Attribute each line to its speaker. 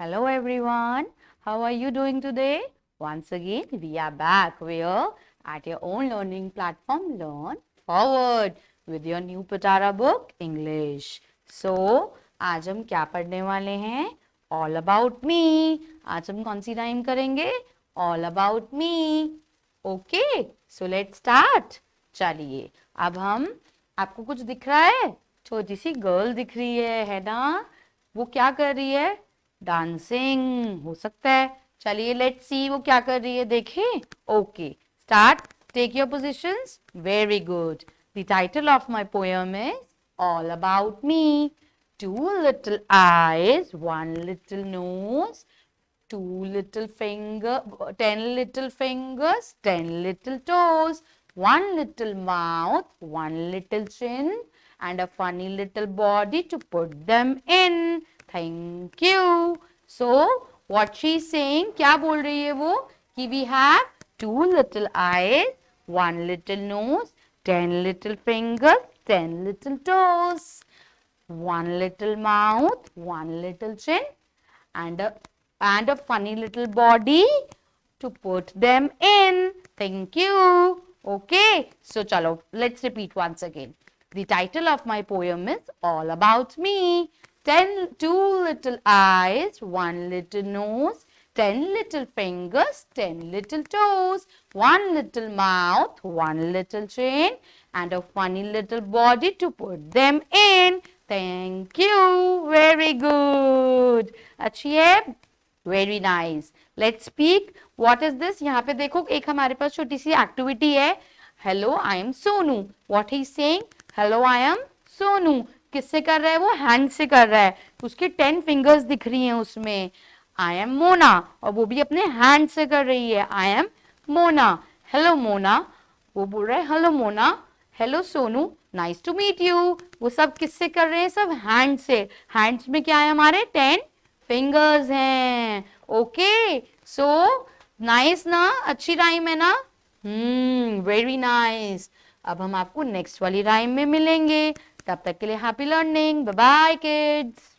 Speaker 1: Hello everyone, how are you doing today? Once again, we are back here at your own learning platform, Learn Forward, with your new Pitara book, English. So, आज हम क्या पढ़ने वाले हैं? All about me. आज हम कौन सी rhyme करेंगे? All about me. Okay, so let's start. चलिए, अब हम आपको कुछ दिख रहा है? छोटी सी गर्ल दिख रही है ना? वो क्या कर रही है? डांसिंग हो सकता है. चलिए लेट्स सी वो क्या कर रही है देखें. Okay start. Take your positions. Very good. The title of my poem is all about me. Two little eyes, one little nose, two little finger, 10 little fingers, 10 little toes, one little mouth, one little chin, and a funny little body to put them in. Thank you. So, what she is saying, क्या बोल रही है वो? कि we have two little eyes, one little nose, 10 little fingers, 10 little toes, one little mouth, one little chin, and a funny little body to put them in. Thank you. Okay, so chalo, let's repeat once again. The title of my poem is All About Me. Two little eyes, one little nose, 10 little fingers, 10 little toes, one little mouth, one little chin, and a funny little body to put them in. Thank you. Very good. अच्छी है? Very nice. Let's speak. What is this? यहाँ पे देखो एक हमारे पास छोटी सी activity है. Hello, I am Sonu. What he is saying? Hello, I am Sonu. किससे कर रहा है वो? हैंड से कर रहा है. उसके 10 फिंगर्स दिख रही हैं उसमें. आई एम मोना, और वो भी अपने हैंड से कर रही है. I am Mona. Hello Mona. वो बोल रहा है hello Mona. Hello Sonu, nice to meet you. वो सब किससे कर रहे हैं? सब हैंड से. हैंड्स में क्या है हमारे? 10 फिंगर्स हैं. ओके, सो नाइस ना? अच्छी राइम है ना? Very nice. अब हम आपको नेक्स्ट वाली राइम में मिलेंगे. तब तक के लिए happy learning. Bye bye kids.